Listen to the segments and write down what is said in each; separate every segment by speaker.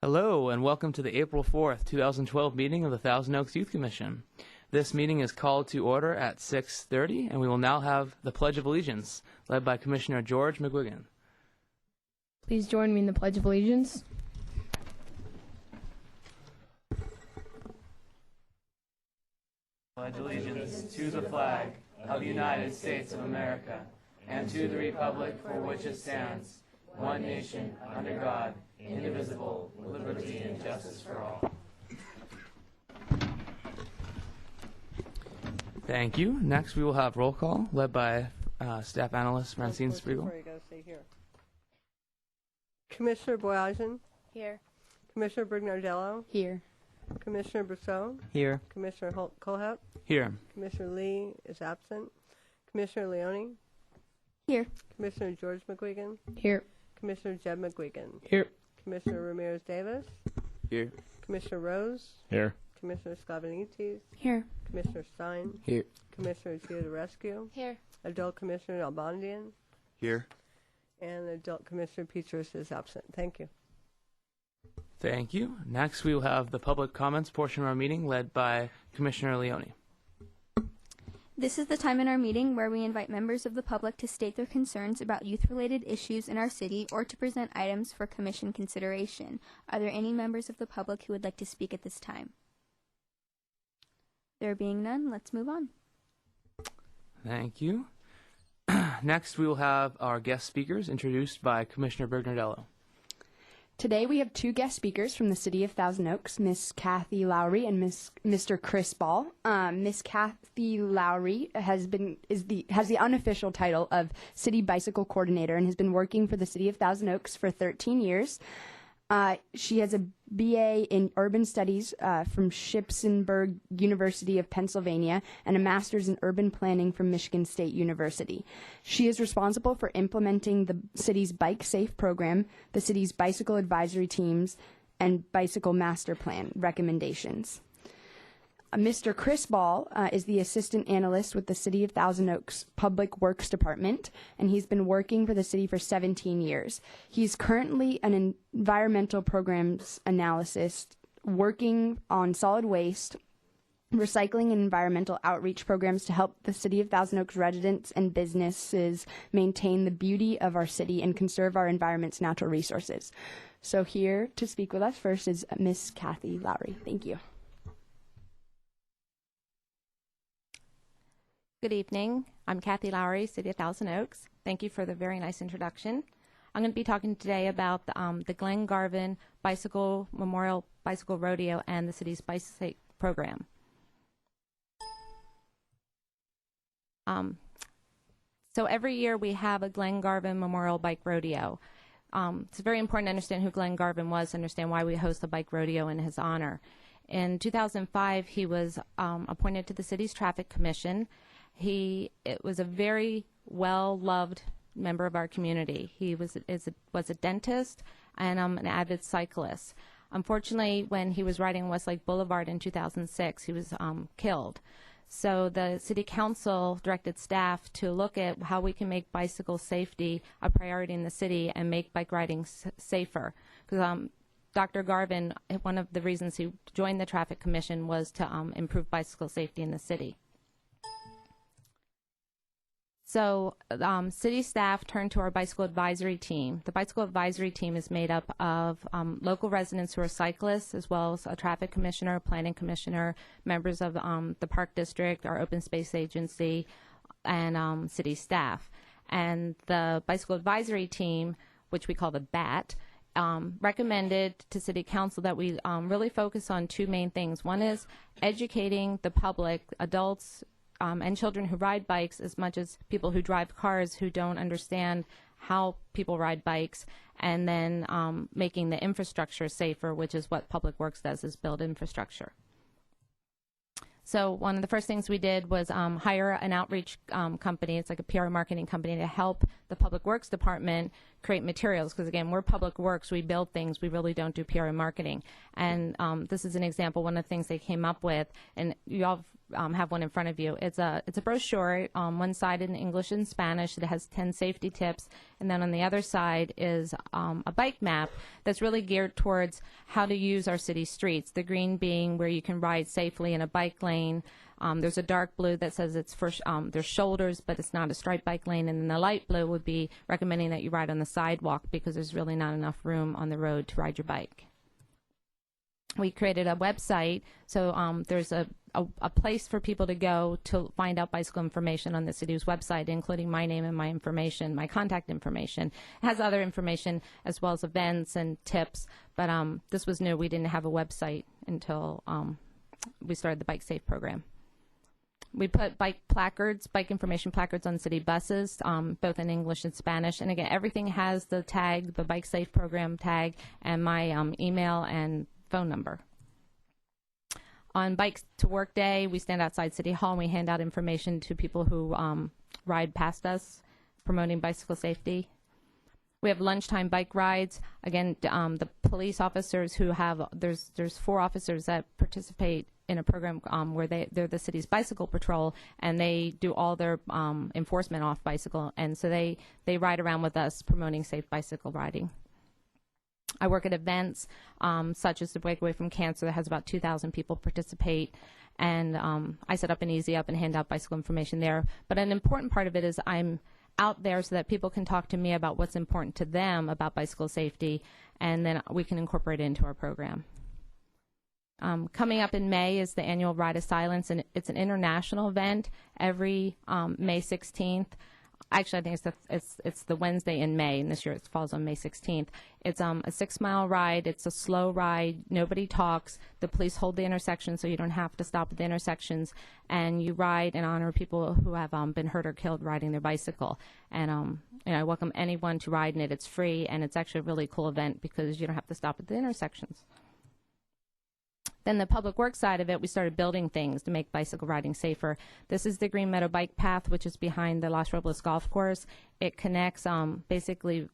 Speaker 1: Hello, and welcome to the April 4th, 2012 meeting of the Thousand Oaks Youth Commission. This meeting is called to order at 6:30, and we will now have the Pledge of Allegiance, led by Commissioner George McGuigan.
Speaker 2: Please join me in the Pledge of Allegiance.
Speaker 1: Pledge allegiance to the flag of the United States of America, and to the republic for which it stands, one nation, under God, indivisible, with liberty and justice for all. Thank you. Next, we will have roll call, led by Staff Analyst Francine Spiegel.
Speaker 3: Before you go, stay here. Commissioner Boyajian.
Speaker 2: Here.
Speaker 3: Commissioner Brignardello.
Speaker 2: Here.
Speaker 3: Commissioner Brousseau.
Speaker 1: Here.
Speaker 3: Commissioner Colhep.
Speaker 1: Here.
Speaker 3: Commissioner Lee is absent. Commissioner Leone.
Speaker 2: Here.
Speaker 3: Commissioner George McGuigan.
Speaker 2: Here.
Speaker 3: Commissioner Jeb McGuigan.
Speaker 1: Here.
Speaker 3: Commissioner Ramirez Davis.
Speaker 1: Here.
Speaker 3: Commissioner Rose.
Speaker 1: Here.
Speaker 3: Commissioner Scavanites.
Speaker 2: Here.
Speaker 3: Commissioner Stein.
Speaker 1: Here.
Speaker 3: Commissioner Gio Rescue.
Speaker 2: Here.
Speaker 3: Adult Commissioner Albondian.
Speaker 1: Here.
Speaker 3: And Adult Commissioner Petras is absent. Thank you.
Speaker 1: Thank you. Next, we will have the public comments portion of our meeting, led by Commissioner Leone.
Speaker 4: This is the time in our meeting where we invite members of the public to state their concerns about youth-related issues in our city or to present items for commission consideration. Are there any members of the public who would like to speak at this time? There being none, let's move on.
Speaker 1: Thank you. Next, we will have our guest speakers introduced by Commissioner Brignardello.
Speaker 5: Today we have two guest speakers from the City of Thousand Oaks, Miss Kathy Lowry and Mr. Chris Ball. Miss Kathy Lowry has the unofficial title of City Bicycle Coordinator and has been working for the City of Thousand Oaks for 13 years. She has a BA in Urban Studies from Shipsenberg University of Pennsylvania and a master's in Urban Planning from Michigan State University. She is responsible for implementing the city's Bike Safe program, the city's bicycle advisory teams, and bicycle master plan recommendations. Mr. Chris Ball is the assistant analyst with the City of Thousand Oaks Public Works Department, and he's been working for the city for 17 years. He's currently an environmental programs analyst working on solid waste, recycling, and environmental outreach programs to help the City of Thousand Oaks residents and businesses maintain the beauty of our city and conserve our environment's natural resources. So here to speak with us first is Miss Kathy Lowry. Thank you.
Speaker 6: Good evening. I'm Kathy Lowry, City of Thousand Oaks. Thank you for the very nice introduction. I'm going to be talking today about the Glen Garvin Bicycle Memorial Bicycle Rodeo and the city's Bike Safe program. So every year we have a Glen Garvin Memorial Bike Rodeo. It's very important to understand who Glen Garvin was, to understand why we host the bike rodeo in his honor. In 2005, he was appointed to the city's traffic commission. It was a very well-loved member of our community. He was a dentist and an avid cyclist. Unfortunately, when he was riding Westlake Boulevard in 2006, he was killed. So the city council directed staff to look at how we can make bicycle safety a priority in the city and make bike riding safer. Because Dr. Garvin, one of the reasons he joined the traffic commission was to improve bicycle safety in the city. So city staff turned to our bicycle advisory team. The bicycle advisory team is made up of local residents who are cyclists, as well as a traffic commissioner, planning commissioner, members of the park district, our open space agency, and city staff. And the bicycle advisory team, which we call the BAT, recommended to City Council that we really focus on two main things. One is educating the public, adults, and children who ride bikes, as much as people who drive cars who don't understand how people ride bikes, and then making the infrastructure safer, which is what Public Works does, is build infrastructure. So one of the first things we did was hire an outreach company. It's like a PR marketing company to help the Public Works Department create materials. Because again, we're Public Works, we build things, we really don't do PR and marketing. And this is an example, one of the things they came up with, and you all have one in front of you. It's a brochure, one side in English and Spanish. It has 10 safety tips, and then on the other side is a bike map that's really geared towards how to use our city streets. The green being where you can ride safely in a bike lane. There's a dark blue that says it's for there's shoulders, but it's not a striped bike lane. And then the light blue would be recommending that you ride on the sidewalk because there's really not enough room on the road to ride your bike. We created a website, so there's a place for people to go to find out bicycle information on the city's website, including my name and my information, my contact information. It has other information as well as events and tips, but this was new. We didn't have a website until we started the Bike Safe program. We put bike information placards on city buses, both in English and Spanish. And again, everything has the tag, the Bike Safe program tag, and my email and phone number. On Bikes to Work Day, we stand outside City Hall and we hand out information to people who ride past us, promoting bicycle safety. We have lunchtime bike rides. Again, the police officers who have, there's 4 officers that participate in a program where they're the city's bicycle patrol, and they do all their enforcement off bicycle, and so they ride around with us promoting safe bicycle riding. I work at events such as the Breakaway from Cancer that has about 2,000 people participate, and I set up an Easy Up and hand out bicycle information there. But an important part of it is I'm out there so that people can talk to me about what's important to them about bicycle safety, and then we can incorporate it into our program. Coming up in May is the annual Ride of Silence, and it's an international event every May 16th. Actually, I think it's the Wednesday in May, and this year it falls on May 16th. It's a 6-mile ride. It's a slow ride. Nobody talks. The police hold the intersection, so you don't have to stop at the intersections. And you ride in honor of people who have been hurt or killed riding their bicycle. And I welcome anyone to ride in it. It's free, and it's actually a really cool event because you don't have to stop at the intersections. Then the public works side of it, we started building things to make bicycle riding safer. This is the Green Meadow Bike Path, which is behind the Los Robles Golf Course. It connects basically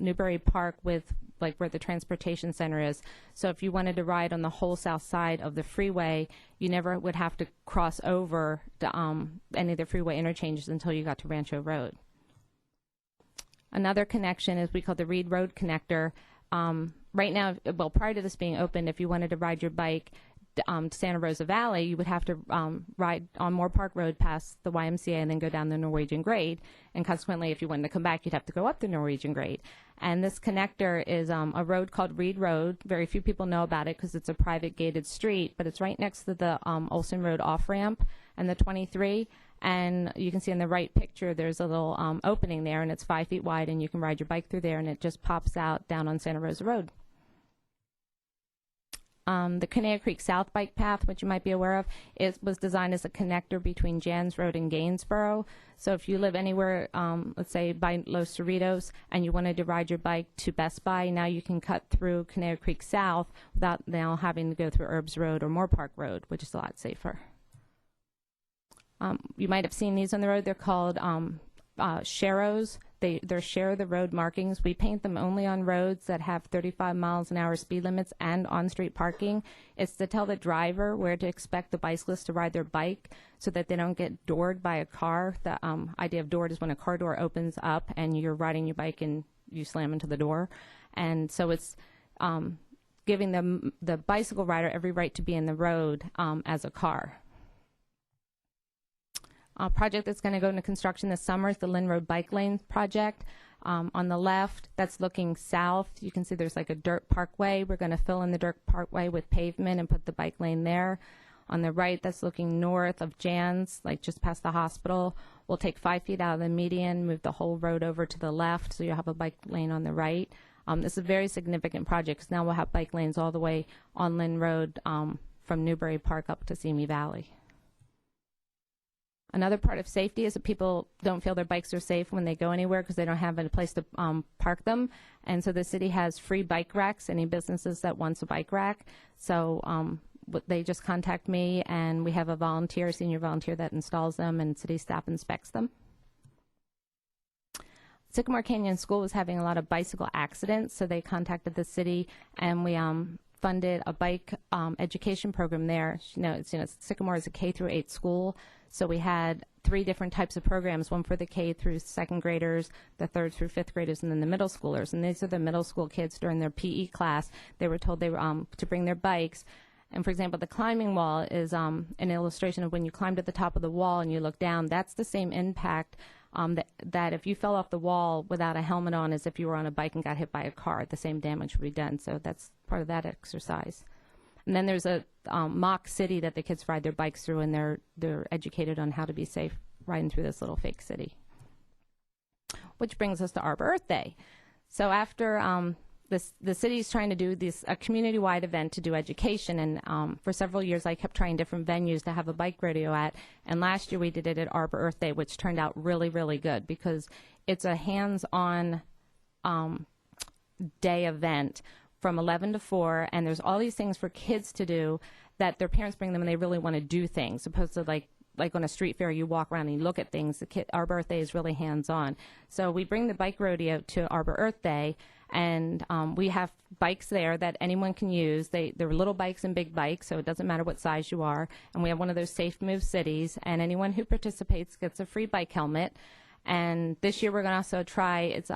Speaker 6: Newbury Park with like where the transportation center is. So if you wanted to ride on the whole south side of the freeway, you never would have to cross over to, any of the freeway interchanges until you got to Rancho Road. Another connection is we call the Reed Road Connector. Right now, well, prior to this being opened, if you wanted to ride your bike to Santa Rosa Valley, you would have to ride on Moore Park Road past the YMCA and then go down the Norwegian Grade. And consequently, if you wanted to come back, you'd have to go up the Norwegian Grade. And this connector is a road called Reed Road. Very few people know about it because it's a private gated street, but it's right next to the Olson Road off-ramp and the 23. And you can see in the right picture, there's a little opening there, and it's 5 feet wide, and you can ride your bike through there, and it just pops out down on Santa Rosa Road. The Canado Creek South Bike Path, which you might be aware of, was designed as a connector between Jans Road and Gainsboro. So if you live anywhere, let's say by Los Cerritos, and you wanted to ride your bike to Best Buy, now you can cut through Canado Creek South without now having to go through Herbs Road or Moore Park Road, which is a lot safer. You might have seen these on the road. They're called Sharrows. They're share the road markings. We paint them only on roads that have 35 miles an hour speed limits and on-street parking. It's to tell the driver where to expect the bicyclist to ride their bike so that they don't get doored by a car. The idea of doored is when a car door opens up and you're riding your bike and you slam into the door. And so it's giving the bicycle rider every right to be in the road as a car. A project that's going to go into construction this summer is the Lynn Road Bike Lane project. On the left, that's looking south. You can see there's like a dirt parkway. We're going to fill in the dirt parkway with pavement and put the bike lane there. On the right, that's looking north of Jan's, like just past the hospital. We'll take 5 feet out of the median, move the whole road over to the left, so you'll have a bike lane on the right. This is a very significant project because now we'll have bike lanes all the way on Lynn Road from Newbury Park up to Simi Valley. Another part of safety is that people don't feel their bikes are safe when they go anywhere because they don't have a place to park them. And so the city has free bike racks, any businesses that wants a bike rack. So they just contact me, and we have a senior volunteer that installs them, and city staff inspects them. Sycamore Canyon School was having a lot of bicycle accidents, so they contacted the city, and we funded a bike education program there. Sycamore is a K through 8 school, so we had 3 different types of programs, one for the K through 2nd graders, the 3rd through 5th graders, and then the middle schoolers. And these are the middle school kids during their PE class. They were told they were to bring their bikes. And for example, the climbing wall is an illustration of when you climb to the top of the wall and you look down. That's the same impact that if you fell off the wall without a helmet on as if you were on a bike and got hit by a car, the same damage would be done. So that's part of that exercise. And then there's a mock city that the kids ride their bikes through, and they're educated on how to be safe riding through this little fake city. Which brings us to Arbor Earth Day. So after the city's trying to do a community-wide event to do education, and for several years I kept trying different venues to have a bike rodeo at, and last year we did it at Arbor Earth Day, which turned out really, really good because it's a hands-on day event from 11 to 4, and there's all these things for kids to do that their parents bring them and they really want to do things, opposed to like on a street fair, you walk around and you look at things. Arbor Earth Day is really hands-on. So we bring the bike rodeo to Arbor Earth Day, and we have bikes there that anyone can use. They're little bikes and big bikes, so it doesn't matter what size you are. And we have one of those Safe Move cities, and anyone who participates gets a free bike helmet. And this year we're going to also try, it's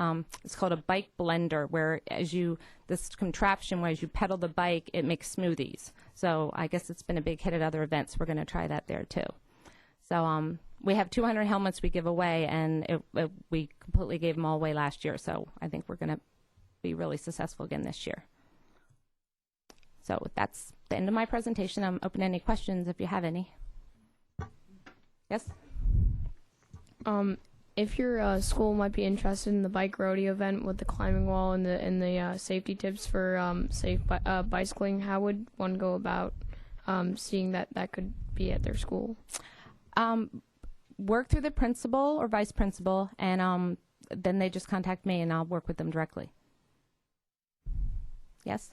Speaker 6: called a bike blender, where this contraption where as you pedal the bike, it makes smoothies. So I guess it's been a big hit at other events. We're going to try that there too. So we have 200 helmets we give away, and we completely gave them all away last year. So I think we're going to be really successful again this year. So that's the end of my presentation. I'm open to any questions if you have any. Yes?
Speaker 2: If your school might be interested in the bike rodeo event with the climbing wall and the safety tips for safe bicycling, how would one go about seeing that could be at their school? Work through the principal or vice principal, and then they just contact me and I'll work with them directly. Yes?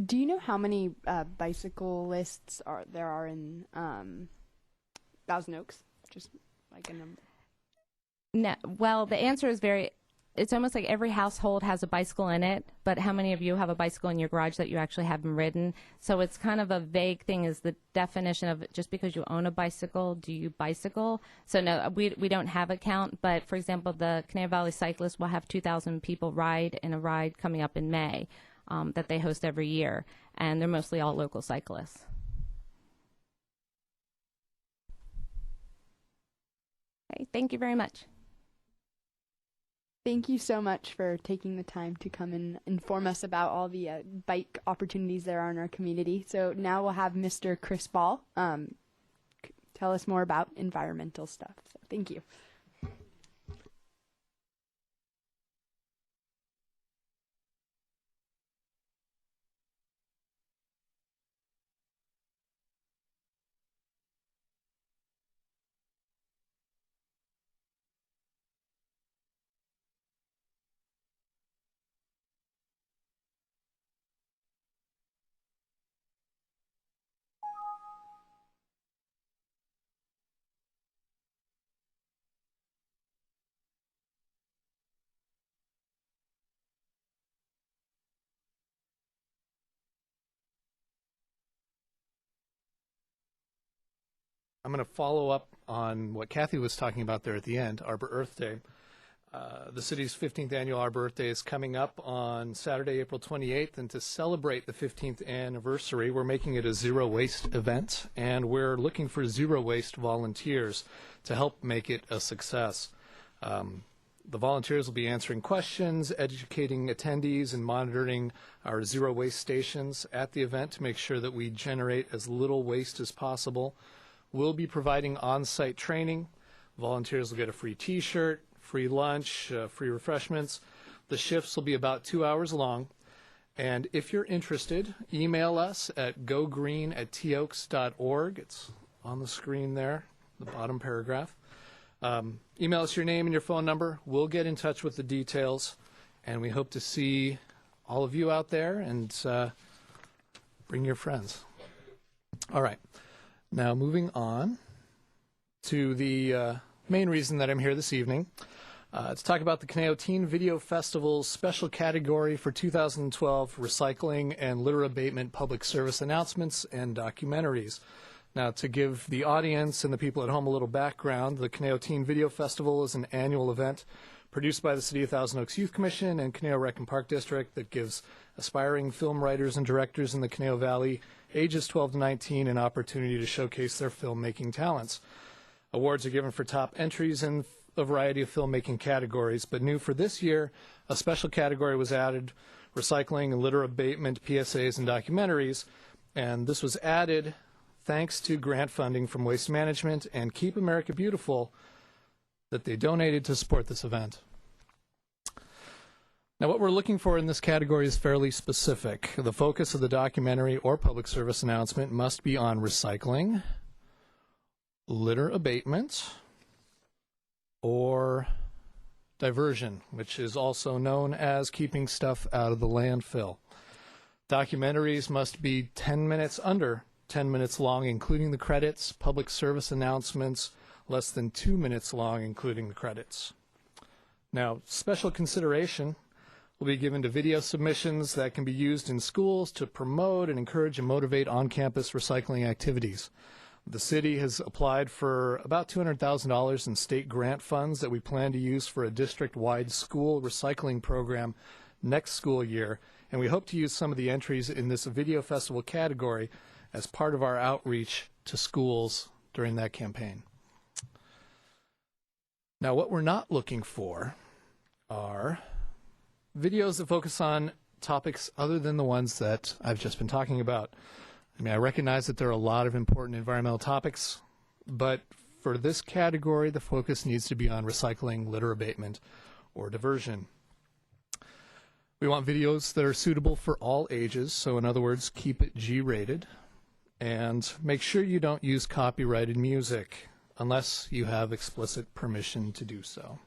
Speaker 5: Do you know how many bicyclists there are in Thousand Oaks? Just like a number.
Speaker 6: No. Well, the answer is it's almost like every household has a bicycle in it, but how many of you have a bicycle in your garage that you actually haven't ridden? So it's kind of a vague thing, is the definition of just because you own a bicycle, do you bicycle? So no, we don't have a count, but for example, the Canal Valley Cyclists will have 2,000 people ride in a ride coming up in May that they host every year, and they're mostly all local cyclists. Okay, thank you very much.
Speaker 5: Thank you so much for taking the time to come and inform us about all the bike opportunities there are in our community. So now we'll have Mr. Chris Ball tell us more about environmental stuff. So thank you.
Speaker 7: I'm going to follow up on what Kathy was talking about there at the end, Arbor Earth Day. The city's 15th annual Arbor Earth Day is coming up on Saturday, April 28th, and to celebrate the 15th anniversary, we're making it a zero-waste event, and we're looking for zero-waste volunteers to help make it a success. The volunteers will be answering questions, educating attendees, and monitoring our zero-waste stations at the event to make sure that we generate as little waste as possible. We'll be providing on-site training. Volunteers will get a free T-shirt, free lunch, free refreshments. The shifts will be about 2 hours long. And if you're interested, email us at gogreen@toaks.org. It's on the screen there, the bottom paragraph. Email us your name and your phone number. We'll get in touch with the details. And we hope to see all of you out there, and bring your friends. All right. Now, moving on to the main reason that I'm here this evening. To talk about the Kaneoteam Video Festival's special category for 2012, Recycling and Litter Abatement Public Service Announcements and Documentaries. Now, to give the audience and the people at home a little background, the Kaneoteam Video Festival is an annual event produced by the City of Thousand Oaks Youth Commission and Canal Rec and Park District that gives aspiring film writers and directors in the Canal Valley, ages 12 to 19, an opportunity to showcase their filmmaking talents. Awards are given for top entries in a variety of filmmaking categories, but new for this year, a special category was added, Recycling and Litter Abatement PSAs and Documentaries, and this was added thanks to grant funding from Waste Management and Keep America Beautiful that they donated to support this event. Now, what we're looking for in this category is fairly specific. The focus of the documentary or public service announcement must be on recycling, litter abatement, or diversion, which is also known as keeping stuff out of the landfill. Documentaries must be 10 minutes, under 10 minutes long, including the credits. Public service announcements, less than 2 minutes long, including the credits. Now, special consideration will be given to video submissions that can be used in schools to promote and encourage and motivate on-campus recycling activities. The city has applied for about $200,000 in state grant funds that we plan to use for a district-wide school recycling program next school year, and we hope to use some of the entries in this video festival category as part of our outreach to schools during that campaign. Now, what we're not looking for are videos that focus on topics other than the ones that I've just been talking about. I mean, I recognize that there are a lot of important environmental topics, but for this category, the focus needs to be on recycling, litter abatement, or diversion. We want videos that are suitable for all ages, so in other words, keep it G-rated, and make sure you don't use copyrighted music unless you have explicit permission to do so.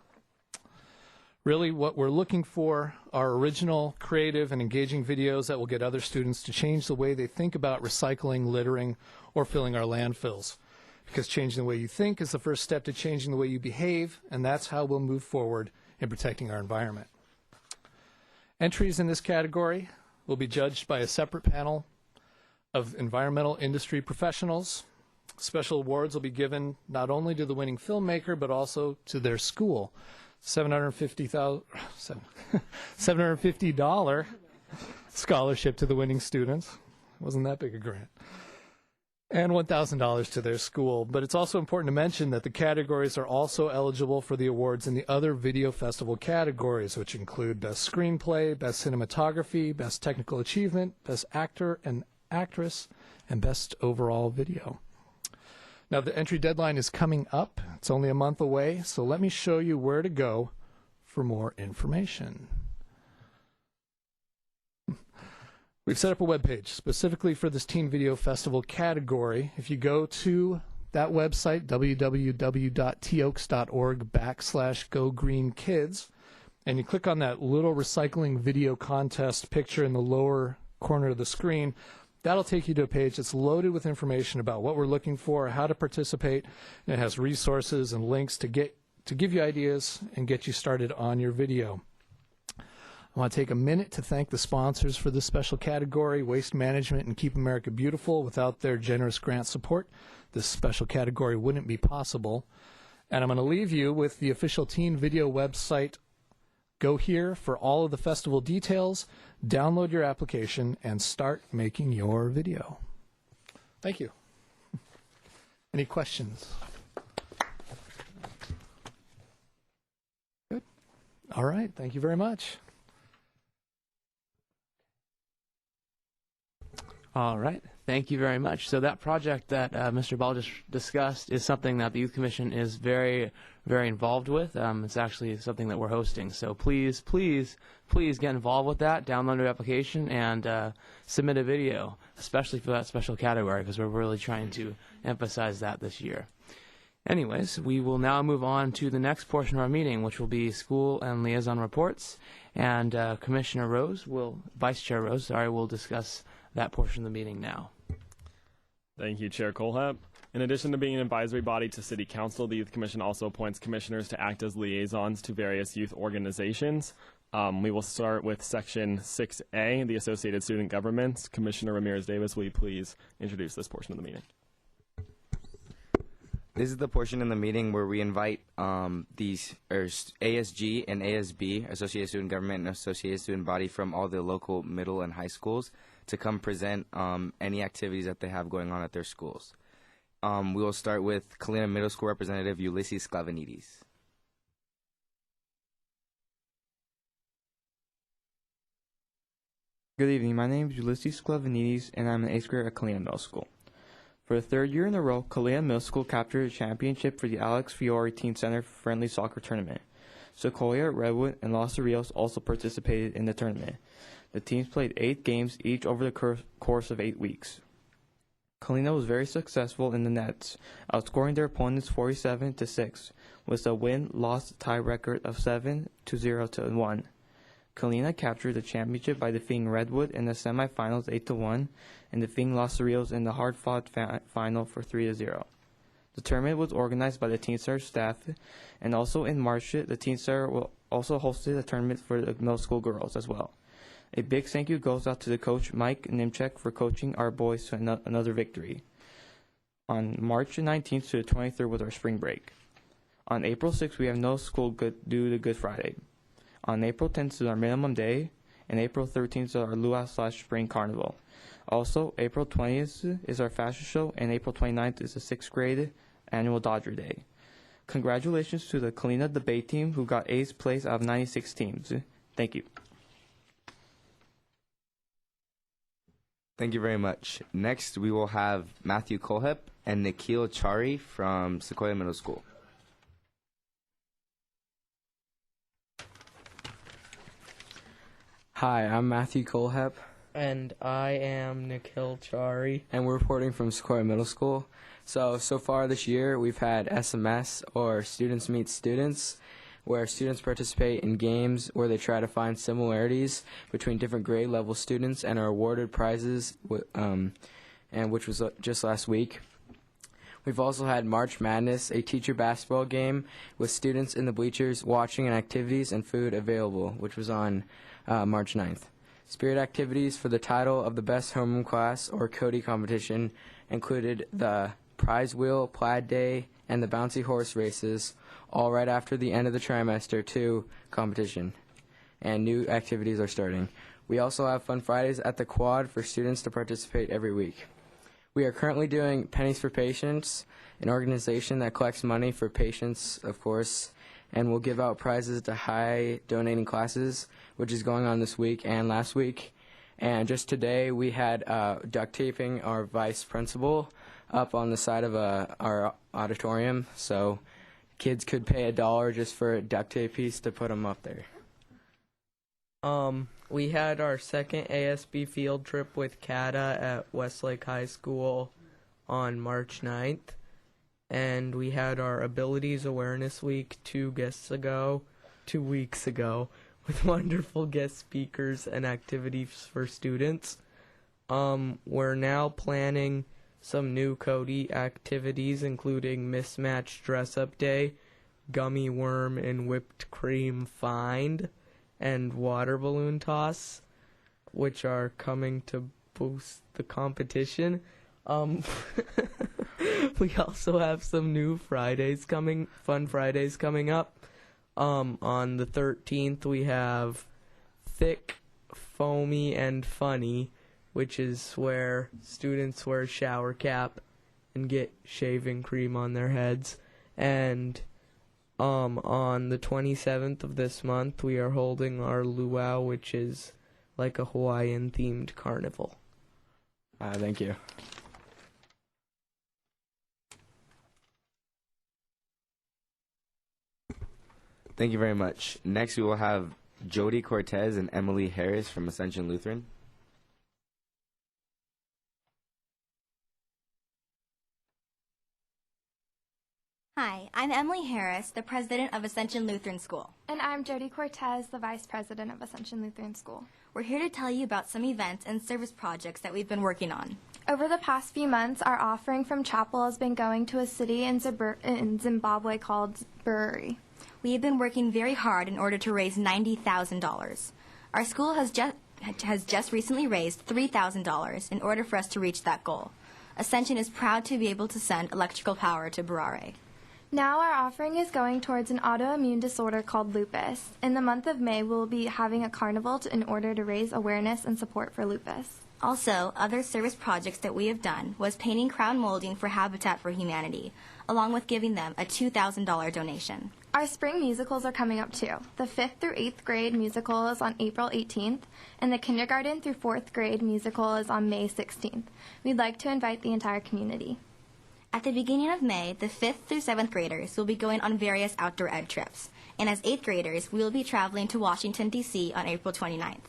Speaker 7: Really, what we're looking for are original, creative, and engaging videos that will get other students to change the way they think about recycling, littering, or filling our landfills. Because changing the way you think is the first step to changing the way you behave, and that's how we'll move forward in protecting our environment. Entries in this category will be judged by a separate panel of environmental industry professionals. Special awards will be given not only to the winning filmmaker, but also to their school. $750 scholarship to the winning students. Wasn't that big a grant. And $1,000 to their school. But it's also important to mention that the categories are also eligible for the awards in the other video festival categories, which include Best Screenplay, Best Cinematography, Best Technical Achievement, Best Actor and Actress, and Best Overall Video. Now, the entry deadline is coming up. It's only a month away, so let me show you where to go for more information. We've set up a webpage specifically for this Teen Video Festival category. If you go to that website, www.toaks.org/GoGreenKids, and you click on that little recycling video contest picture in the lower corner of the screen, that'll take you to a page that's loaded with information about what we're looking for, how to participate, and it has resources and links to give you ideas and get you started on your video. I want to take a minute to thank the sponsors for this special category, Waste Management and Keep America Beautiful. Without their generous grant support, this special category wouldn't be possible. And I'm going to leave you with the official teen video website. Go here for all of the festival details, download your application, and start making your video. Thank you. Any questions? Good. All right. Thank you very much.
Speaker 1: All right. Thank you very much. So that project that Mr. Ball just discussed is something that the Youth Commission is very, very involved with. It's actually something that we're hosting. So please, please, please get involved with that. Download your application and submit a video, especially for that special category, because we're really trying to emphasize that this year. Anyways, we will now move on to the next portion of our meeting, which will be school and liaison reports. And Commissioner Rose Vice Chair Rose, will discuss that portion of the meeting now.
Speaker 8: Thank you, Chair Colehep. In addition to being an advisory body to City Council, the Youth Commission also appoints commissioners to act as liaisons to various youth organizations. We will start with Section 6A, the Associated Student Governments. Commissioner Ramirez-Davis, will you please introduce this portion of the meeting?
Speaker 9: This is the portion in the meeting where we invite these ASG and ASB, Associated Student Government and Associated Student Body, from all the local middle and high schools to come present any activities that they have going on at their schools. We will start with Kalina Middle School Representative Ulysses Sklavenides.
Speaker 10: Good evening. My name is Ulysses Sklavenides, and I'm an 8th grader at Kalina Middle School. For the third year in a row, Kalina Middle School captured a championship for the Alex Fiore Teen Center Friendly Soccer Tournament. Sequoia, Redwood, and Los Rios also participated in the tournament. The teams played 8 games each over the course of 8 weeks. Kalina was very successful in the nets, outscoring their opponents 47-6, with a win-loss tie record of 7-0-1. Kalina captured the championship by defeating Redwood in the semifinals 8-1 and defeating Los Rios in the hard-fought final for 3-0. The tournament was organized by the Teen Center staff, and also in March, the Teen Center will also hosted a tournament for the middle school girls as well. A big thank you goes out to the coach Mike Nimchek for coaching our boys to another victory. On March 19th to the 23rd was our spring break. On April 6th, we have no school due to Good Friday. On April 10th is our minimum day, and April 13th is our luau/spring carnival. Also, April 20th is our fashion show, and April 29th is the 6th grade annual Dodger Day. Congratulations to the Kalina debate team who got 8th place out of 96 teams. Thank you.
Speaker 9: Thank you very much. Next, we will have Matthew Colehep and Nikhil Chari from Sequoia Middle School.
Speaker 11: Hi, I'm Matthew Colehep.
Speaker 12: And I am Nikhil Chari.
Speaker 11: And we're reporting from Sequoia Middle School. So far this year, we've had SMS, or Students Meet Students, where students participate in games where they try to find similarities between different grade level students and are awarded prizes, and which was just last week. We've also had March Madness, a teacher basketball game with students in the bleachers watching and activities and food available, which was on March 9th. Spirit activities for the title of the Best Homeroom Class or Cody competition included the prize wheel, plaid day, and the bouncy horse races, all right after the end of the trimester 2 competition. And new activities are starting. We also have Fun Fridays at the Quad for students to participate every week. We are currently doing Pennies for Patients, an organization that collects money for patients, of course, and will give out prizes to high donating classes, which is going on this week and last week. And just today we had duct taping our vice principal up on the side of our auditorium, so kids could pay $1 just for a duct tape piece to put them up there.
Speaker 12: We had our second ASB field trip with CADA at Westlake High School on March 9th. And we had our Abilities Awareness Week 2 weeks ago, with wonderful guest speakers and activities for students. We're now planning some new Cody activities, including Mismatched Dress-Up Day, Gummy Worm and Whipped Cream Find, and Water Balloon Toss, which are coming to boost the competition. We also have some new Fun Fridays coming up. On the 13th, we have Thick, Foamy, and Funny, which is where students wear a shower cap and get shaving cream on their heads. And on the 27th of this month, we are holding our luau, which is like a Hawaiian-themed carnival.
Speaker 11: Thank you.
Speaker 9: Thank you very much. Next, we will have Jody Cortez and Emily Harris from Ascension Lutheran.
Speaker 13: Hi, I'm Emily Harris, the president of Ascension Lutheran School.
Speaker 14: And I'm Jody Cortez, the vice president of Ascension Lutheran School.
Speaker 13: We're here to tell you about some events and service projects that we've been working on.
Speaker 14: Over the past few months, our offering from chapel has been going to a city in Zimbabwe called Lowry.
Speaker 13: We have been working very hard in order to raise $90,000. Our school has just recently raised $3,000 in order for us to reach that goal. Ascension is proud to be able to send electrical power to Harare.
Speaker 14: Now our offering is going towards an autoimmune disorder called lupus. In the month of May, we'll be having a carnival in order to raise awareness and support for lupus.
Speaker 13: Also, other service projects that we have done was painting crown molding for Habitat for Humanity, along with giving them a $2,000 donation.
Speaker 14: Our spring musicals are coming up too. The 5th through 8th grade musical is on April 18th, and the kindergarten through 4th grade musical is on May 16th. We'd like to invite the entire community.
Speaker 13: At the beginning of May, the 5th through 7th graders will be going on various outdoor ed trips, and as 8th graders, we will be traveling to Washington, D.C. on April 29th.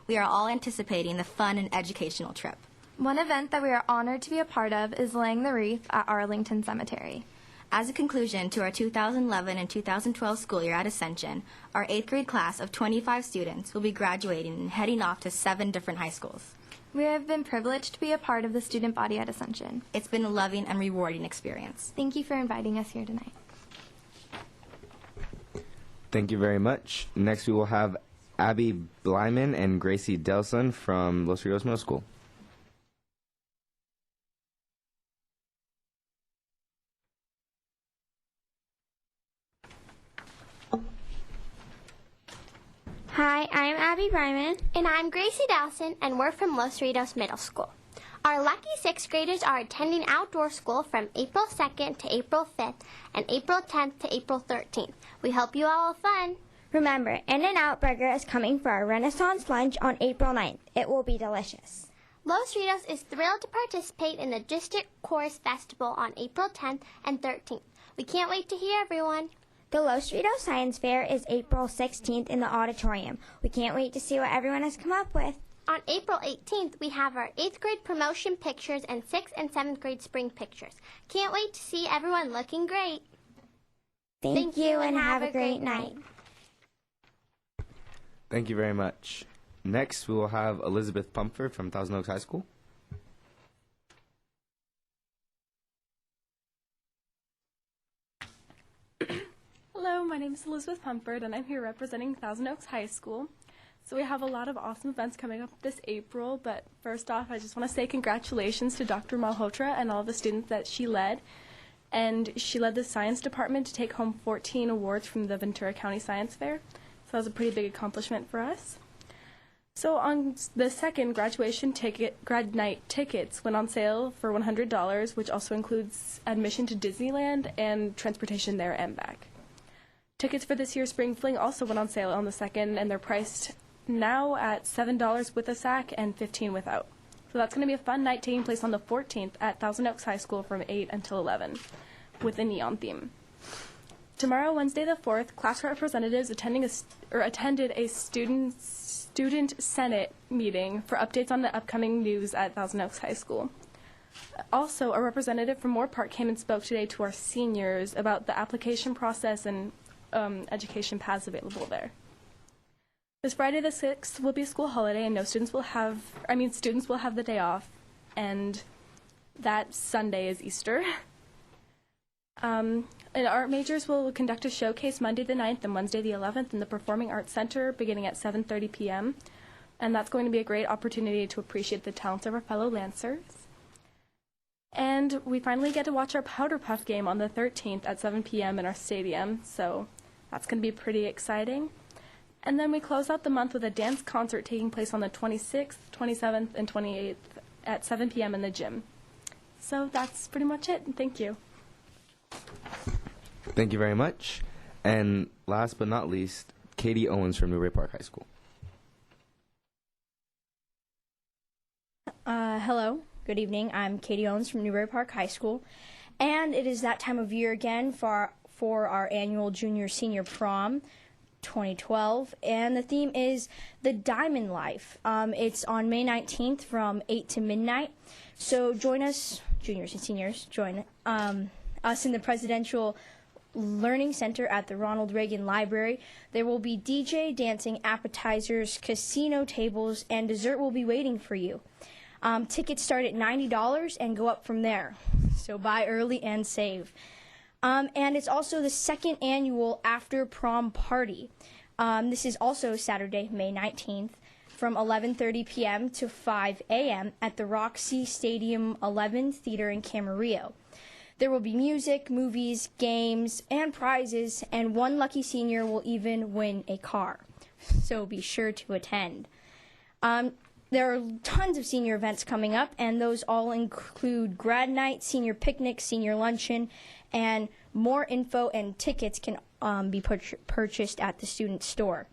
Speaker 13: We are all anticipating the fun and educational trip.
Speaker 14: One event that we are honored to be a part of is laying the wreath at Arlington Cemetery.
Speaker 13: As a conclusion to our 2011 and 2012 school year at Ascension, our 8th grade class of 25 students will be graduating and heading off to 7 different high schools.
Speaker 14: We have been privileged to be a part of the student body at Ascension.
Speaker 13: It's been a loving and rewarding experience.
Speaker 14: Thank you for inviting us here tonight.
Speaker 9: Thank you very much. Next we will have Abby Blyman and Gracie Delson from Los Rios Middle School.
Speaker 15: Hi, I'm Abby Bryman.
Speaker 16: And I'm Gracie Dawson, and we're from Los Rios Middle School. Our lucky 6th graders are attending outdoor school from April 2nd to April 5th and April 10th to April 13th. We hope you all have fun.
Speaker 15: Remember, In-N-Out Burger is coming for our Renaissance lunch on April 9th. It will be delicious.
Speaker 16: Los Rios is thrilled to participate in the District Chorus Festival on April 10th and 13th. We can't wait to hear everyone.
Speaker 15: The Los Rios Science Fair is April 16th in the auditorium. We can't wait to see what everyone has come up with.
Speaker 16: On April 18th, we have our 8th grade promotion pictures and 6th and 7th grade spring pictures. Can't wait to see everyone looking great.
Speaker 15: Thank you and have a great night.
Speaker 9: Thank you very much. Next, we will have Elizabeth Pumford from Thousand Oaks High School.
Speaker 17: Hello, my name is Elizabeth Pumford, and I'm here representing Thousand Oaks High School. So we have a lot of awesome events coming up this April, but first off, I just want to say congratulations to Dr. Malhotra and all the students that she led. And she led the science department to take home 14 awards from the Ventura County Science Fair. So that was a pretty big accomplishment for us. So on the second, grad night tickets went on sale for $100, which also includes admission to Disneyland and transportation there and back. Tickets for this year's Spring Fling also went on sale on the second, and they're priced now at $7 with a sack and $15 without. So that's going to be a fun night taking place on the 14th at Thousand Oaks High School from 8 until 11 with a neon theme. Tomorrow, Wednesday the 4th, class representatives attended a student senate meeting for updates on the upcoming news at Thousand Oaks High School. Also, a representative from Moore Park came and spoke today to our seniors about the application process and education paths available there. This Friday the 6th will be a school holiday, and students will have the day off, and that Sunday is Easter. And art majors will conduct a showcase Monday the 9th and Wednesday the 11th in the Performing Arts Center beginning at 7:30 p.m. And that's going to be a great opportunity to appreciate the talents of our fellow Lancers. And we finally get to watch our Powder Puff game on the 13th at 7 p.m. in our stadium, so that's going to be pretty exciting. And then we close out the month with a dance concert taking place on the 26th, 27th, and 28th at 7 p.m. in the gym. So that's pretty much it, and thank you.
Speaker 9: Thank you very much. And last but not least, Katie Owens from Newbury Park High School.
Speaker 18: Hello, good evening. I'm Katie Owens from Newbury Park High School, and it is that time of year again for our annual Junior-Senior Prom 2012, and the theme is The Diamond Life. It's on May 19th from 8 to midnight, so join us, juniors and seniors, join us in the Presidential Learning Center at the Ronald Reagan Library. There will be DJ, dancing, appetizers, casino tables, and dessert will be waiting for you. Tickets start at $90 and go up from there. So buy early and save. And it's also the second annual after prom party. This is also Saturday, May 19th, from 11:30 p.m. to 5 a.m. at the Roxy Stadium 11 Theater in Camarillo. There will be music, movies, games, and prizes, and one lucky senior will even win a car. So be sure to attend. There are tons of senior events coming up, and those all include grad night, senior picnic, senior luncheon, and more info and tickets can be purchased at the student store.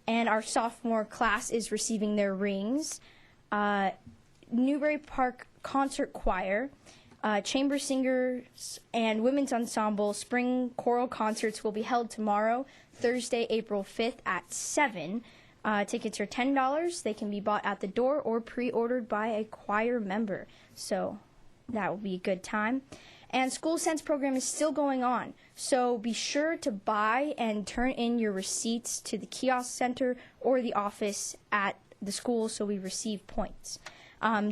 Speaker 18: And our sophomore class is receiving their rings. Newbury Park Concert Choir, chamber singers, and women's ensemble spring choral concerts will be held tomorrow, Thursday, April 5th at 7. Tickets are $10. They can be bought at the door or pre-ordered by a choir member. So that will be a good time. And School Sense program is still going on. So be sure to buy and turn in your receipts to the kiosk center or the office at the school so we receive points.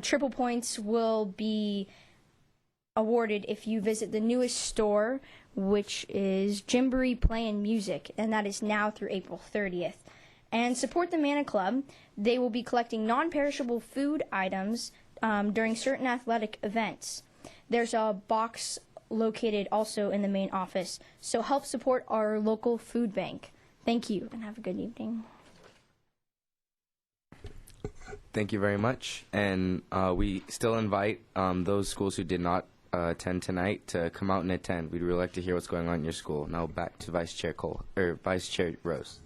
Speaker 18: Triple points will be awarded if you visit the newest store, which is Gymboree Play and Music, and that is now through April 30th. And support the Manna Club. They will be collecting non-perishable food items during certain athletic events. There's a box located also in the main office, so help support our local food bank. Thank you, and have a good evening.
Speaker 9: Thank you very much. And we still invite those schools who did not attend tonight to come out and attend. We'd really like to hear what's going on in your school. Now back to Vice Chair Rose.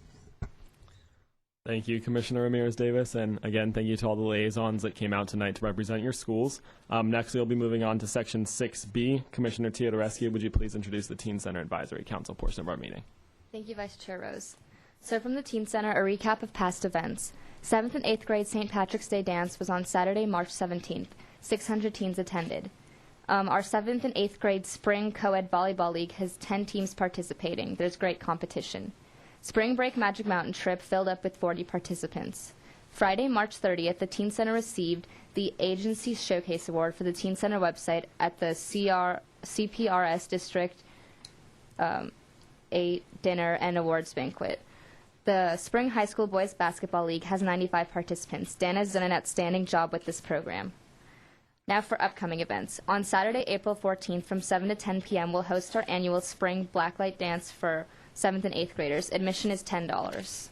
Speaker 8: Thank you, Commissioner Ramirez-Davis, and again, thank you to all the liaisons that came out tonight to represent your schools. Next, we'll be moving on to Section 6B. Commissioner Teodorescu, would you please introduce the Teen Center Advisory Council portion of our meeting?
Speaker 19: Thank you, Vice Chair Rose. So from the Teen Center, a recap of past events. 7th and 8th grade St. Patrick's Day dance was on Saturday, March 17th. 600 teens attended. Our 7th and 8th grade Spring Co-ed Volleyball League has 10 teams participating. There's great competition. Spring Break Magic Mountain Trip filled up with 40 participants. Friday, March 30th, the Teen Center received the Agency Showcase Award for the Teen Center website at the CPRS District 8 Dinner and Awards Banquet. The Spring High School Boys Basketball League has 95 participants. Dan has done an outstanding job with this program. Now for upcoming events. On Saturday, April 14th from 7 to 10 p.m., we'll host our annual Spring Blacklight Dance for 7th and 8th graders. Admission is $10.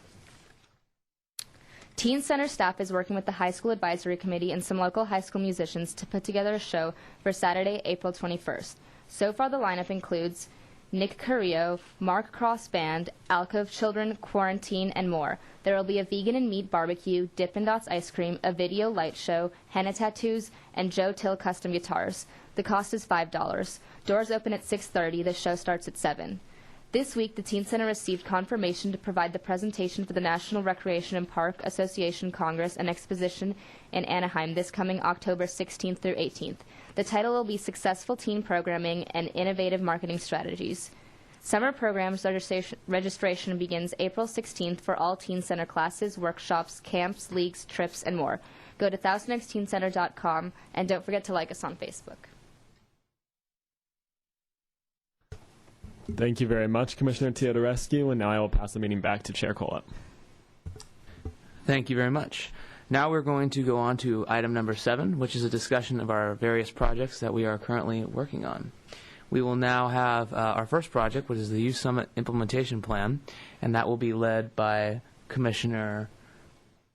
Speaker 19: Teen Center staff is working with the High School Advisory Committee and some local high school musicians to put together a show for Saturday, April 21st. So far, the lineup includes Nick Carrillo, Mark Cross Band, Alcove Children, Quarantine, and more. There will be a vegan and meat barbecue, Dippin' Dots ice cream, a video light show, henna tattoos, and Joe Till custom guitars. The cost is $5. Doors open at 6:30. The show starts at 7. This week, the Teen Center received confirmation to provide the presentation for the National Recreation and Park Association Congress and Exposition in Anaheim this coming October 16th through 18th. The title will be Successful Teen Programming and Innovative Marketing Strategies. Summer programs registration begins April 16th for all Teen Center classes, workshops, camps, leagues, trips, and more. Go to ThousandOaksTeenCenter.com and don't forget to like us on Facebook.
Speaker 8: Thank you very much, Commissioner Teodorescu, and now I will pass the meeting back to Chair Colett.
Speaker 20: Thank you very much. Now we're going to go on to item number 7, which is a discussion of our various projects that we are currently working on. We will now have our first project, which is the Youth Summit Implementation Plan, and that will be led by Commissioner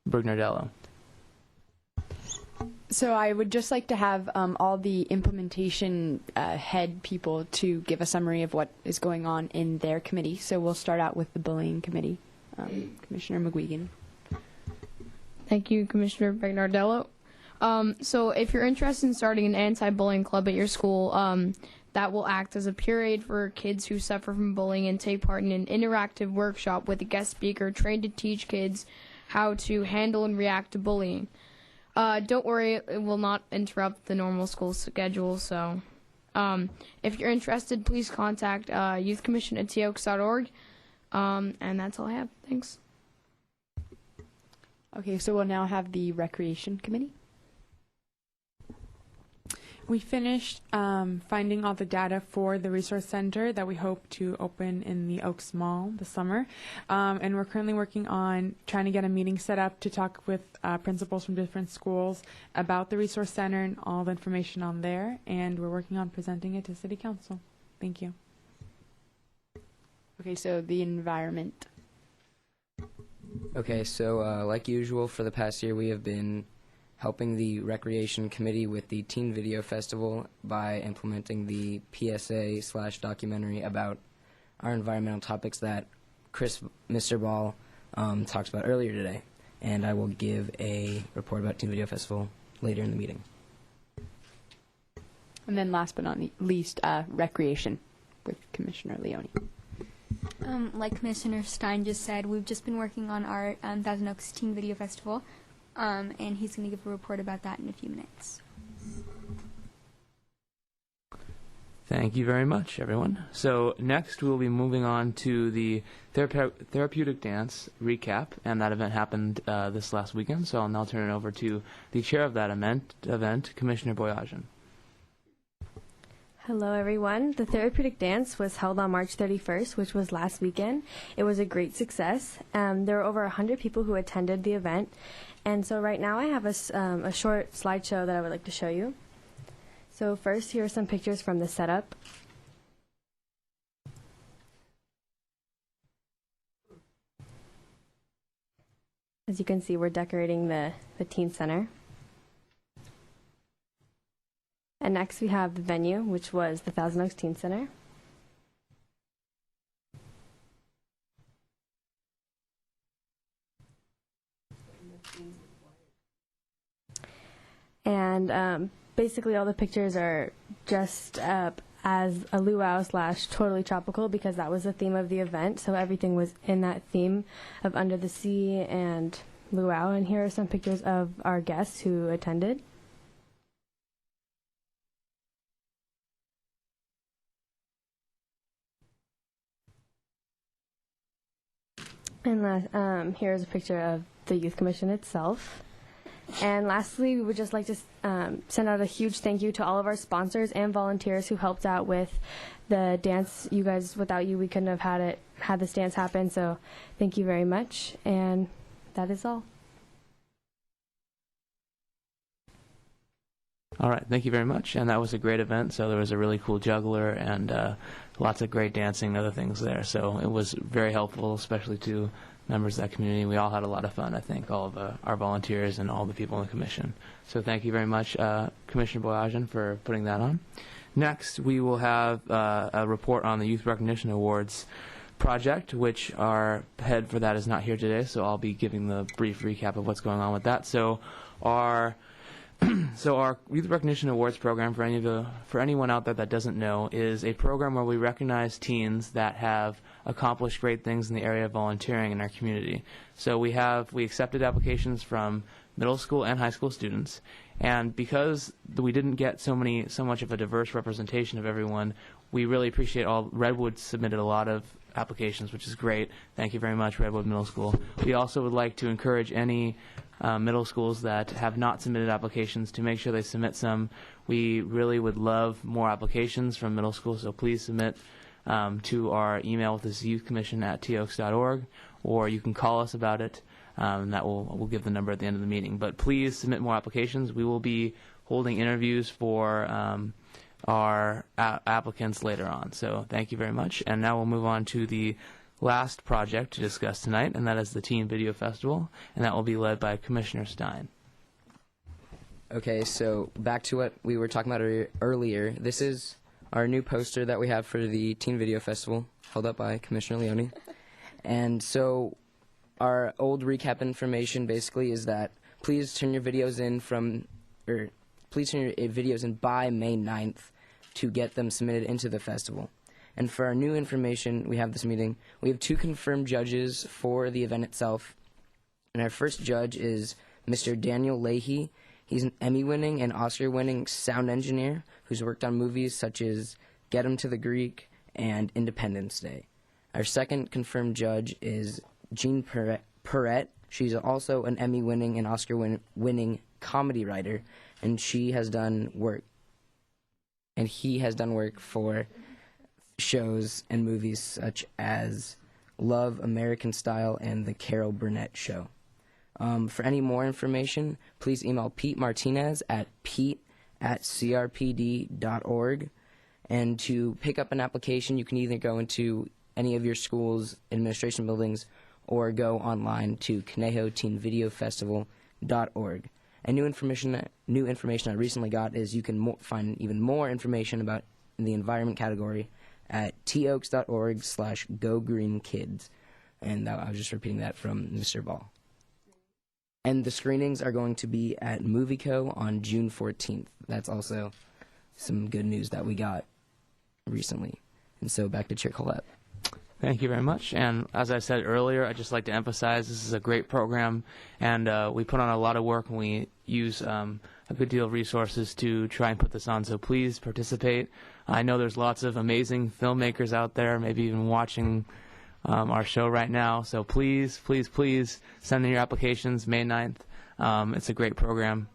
Speaker 20: Brignardello.
Speaker 5: So I would just like to have all the implementation head people to give a summary of what is going on in their committee. So we'll start out with the bullying committee. Commissioner McGuigan.
Speaker 2: Thank you, Commissioner Brignardello. So if you're interested in starting an anti-bullying club at your school, that will act as a peer aid for kids who suffer from bullying and take part in an interactive workshop with a guest speaker trained to teach kids how to handle and react to bullying. Don't worry, it will not interrupt the normal school schedule, so if you're interested, please contact youthcommission@toaks.org, and that's all I have. Thanks.
Speaker 5: Okay, so we'll now have the Recreation Committee.
Speaker 21: We finished finding all the data for the resource center that we hope to open in the Oaks Mall this summer. And we're currently working on trying to get a meeting set up to talk with principals from different schools about the resource center and all the information on there. And we're working on presenting it to City Council. Thank you.
Speaker 5: Okay, so the environment.
Speaker 11: Okay, so like usual for the past year, we have been helping the Recreation Committee with the Teen Video Festival by implementing the PSA/documentary about our environmental topics that Mr. Ball talked about earlier today. And I will give a report about Teen Video Festival later in the meeting.
Speaker 5: And then last but not least, recreation with Commissioner Leone.
Speaker 4: Like Commissioner Stein just said, we've just been working on our Thousand Oaks Teen Video Festival. And he's going to give a report about that in a few minutes.
Speaker 20: Thank you very much, everyone. So next we'll be moving on to the Therapeutic Dance recap, and that event happened this last weekend, so I'll now turn it over to the chair of that event, Commissioner Boyajian.
Speaker 22: Hello, everyone. The Therapeutic Dance was held on March 31st, which was last weekend. It was a great success. There were over 100 people who attended the event. And so right now I have a short slideshow that I would like to show you. So first, here are some pictures from the setup. As you can see, we're decorating the teen center. And next we have the venue, which was the Thousand Oaks Teen Center. And basically all the pictures are dressed up as a luau / totally tropical because that was the theme of the event. So everything was in that theme of under the sea and luau. And here are some pictures of our guests who attended. And here's a picture of the Youth Commission itself. And lastly, we would just like to send out a huge thank you to all of our sponsors and volunteers who helped out with the dance. You guys, without you, we couldn't have had this dance happen. So thank you very much. And that is all.
Speaker 20: All right, thank you very much. And that was a great event. So there was a really cool juggler and lots of great dancing and other things there. So it was very helpful, especially to members of that community. We all had a lot of fun, I think, all of our volunteers and all the people in the commission. So thank you very much, Commissioner Boyajian, for putting that on. Next, we will have a report on the Youth Recognition Awards project, which our head for that is not here today, so I'll be giving the brief recap of what's going on with that. So our Youth Recognition Awards program, for anyone out there that doesn't know, is a program where we recognize teens that have accomplished great things in the area of volunteering in our community. So we accepted applications from middle school and high school students, and because we didn't get so much of a diverse representation of everyone, we really appreciate all. Redwood submitted a lot of applications, which is great. Thank you very much, Redwood Middle School. We also would like to encourage any middle schools that have not submitted applications to make sure they submit some. We really would love more applications from middle schools, so please submit to our email with this youthcommission@toaks.org, or you can call us about it. We'll give the number at the end of the meeting. But please submit more applications. We will be holding interviews for our applicants later on. So thank you very much. And now we'll move on to the last project to discuss tonight, and that is the Teen Video Festival, and that will be led by Commissioner Stein.
Speaker 11: Okay, so back to what we were talking about earlier. This is our new poster that we have for the Teen Video Festival, held up by Commissioner Leone. And so our old recap information basically is that please turn your videos in by May 9th to get them submitted into the festival. And for our new information, we have this meeting. We have 2 confirmed judges for the event itself. And our first judge is Mr. Daniel Leahy. He's an Emmy-winning and Oscar-winning sound engineer who's worked on movies such as Get 'Em to the Greek and Independence Day. Our second confirmed judge is Jean Perrette. She's also an Emmy-winning and Oscar-winning comedy writer, and she has done work
Speaker 3: and he has done work for shows and movies such as Love, American Style, and The Carol Burnett Show. For any more information, please email Pete Martinez at pete@crpd.org. And to pick up an application, you can either go into any of your school's administration buildings or go online to Kaneoteamvideofestival.org. And new information I recently got is you can find even more information about the environment category at toaks.org/gogreenkids. And I was just repeating that from Mr. Ball. And the screenings are going to be at MovieCo on June 14th. That's also some good news that we got recently. And so back to Chair Collette.
Speaker 20: Thank you very much. And as I said earlier, I'd just like to emphasize this is a great program, and we put on a lot of work, and we use a good deal of resources to try and put this on. So please participate. I know there's lots of amazing filmmakers out there, maybe even watching our show right now. So please, please, please send in your applications May 9th. It's a great program.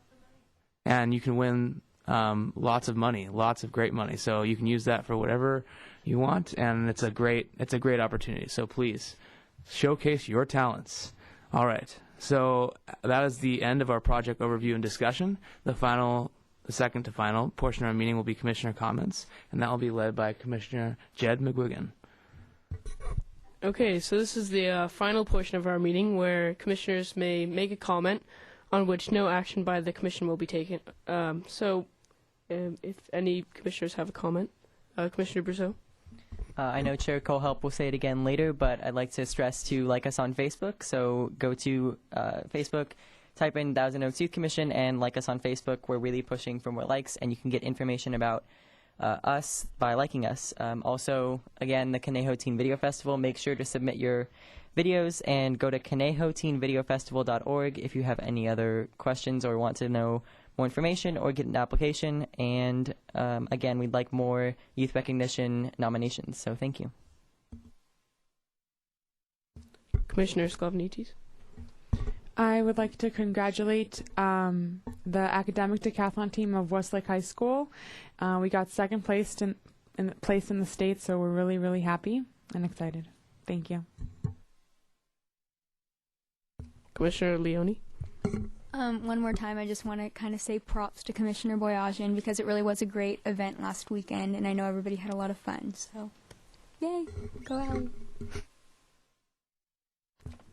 Speaker 20: And you can win lots of money, lots of great money. So you can use that for whatever you want, and it's a great opportunity. So please showcase your talents. All right. So that is the end of our project overview and discussion. The second to final portion of our meeting will be commissioner comments, and that will be led by Commissioner Jed McGuigan.
Speaker 6: Okay, so this is the final portion of our meeting where commissioners may make a comment on which no action by the commission will be taken. If any commissioners have a comment, Commissioner Brousseau.
Speaker 23: I know Chair Kohlhelp will say it again later, but I'd like to stress to like us on Facebook. So go to Facebook, type in Thousand Oaks Youth Commission, and like us on Facebook. We're really pushing for more likes, and you can get information about us by liking us. Also, again, the Kaneoteam Video Festival. Make sure to submit your videos and go to Kaneoteamvideofestival.org if you have any other questions or want to know more information or get an application. And again, we'd like more youth recognition nominations. So thank you.
Speaker 6: Commissioner Sklavenitis.
Speaker 21: I would like to congratulate the academic decathlon team of Westlake High School. We got second place in the state, so we're really, really happy and excited. Thank you.
Speaker 6: Commissioner Leone.
Speaker 4: One more time, I just want to kind of say props to Commissioner Boyajian because it really was a great event last weekend, and I know everybody had a lot of fun. So, yay, go out.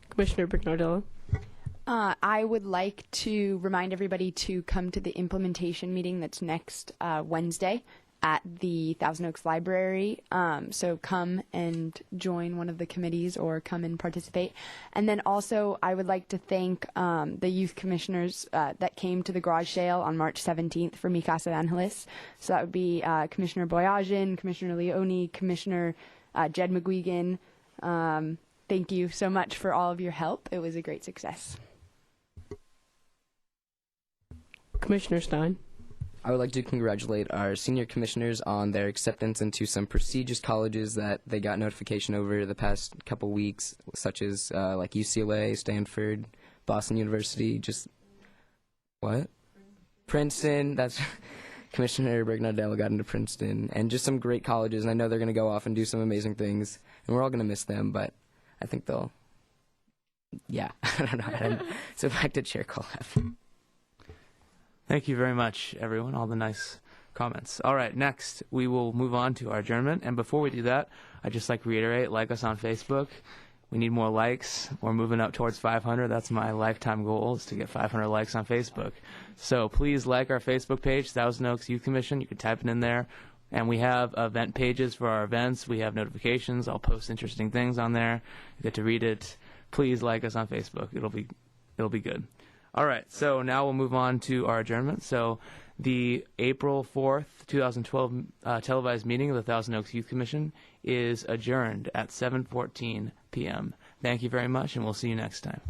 Speaker 6: Commissioner Bernardello.
Speaker 5: I would like to remind everybody to come to the implementation meeting that's next Wednesday at the Thousand Oaks Library. So come and join one of the committees or come and participate. And then also I would like to thank the youth commissioners that came to the garage sale on March 17th for Mi Casa de Angeles. So that would be Commissioner Boyajian, Commissioner Leone, Commissioner Jed McGuigan. Thank you so much for all of your help. It was a great success.
Speaker 6: Commissioner Stein.
Speaker 3: I would like to congratulate our senior commissioners on their acceptance into some prestigious colleges that they got notification over the past couple weeks, such as like UCLA, Stanford, Boston University, Princeton. That's Commissioner Bernardello got into Princeton, and just some great colleges, and I know they're going to go off and do some amazing things, and we're all going to miss them, but I think they'll, I don't know. So back to Chair Kohlhelp.
Speaker 20: Thank you very much, everyone, all the nice comments. All right, next we will move on to our adjournment. And before we do that, I'd just like to reiterate, like us on Facebook. We need more likes. We're moving up towards 500. That's my lifetime goal, is to get 500 likes on Facebook. So please like our Facebook page, Thousand Oaks Youth Commission. You can type it in there. And we have event pages for our events. We have notifications. I'll post interesting things on there. You get to read it. Please like us on Facebook. It'll be good. All right, so now we'll move on to our adjournment. So the April 4th, 2012 televised meeting of the Thousand Oaks Youth Commission is adjourned at 7:14 p.m. Thank you very much, and we'll see you next time.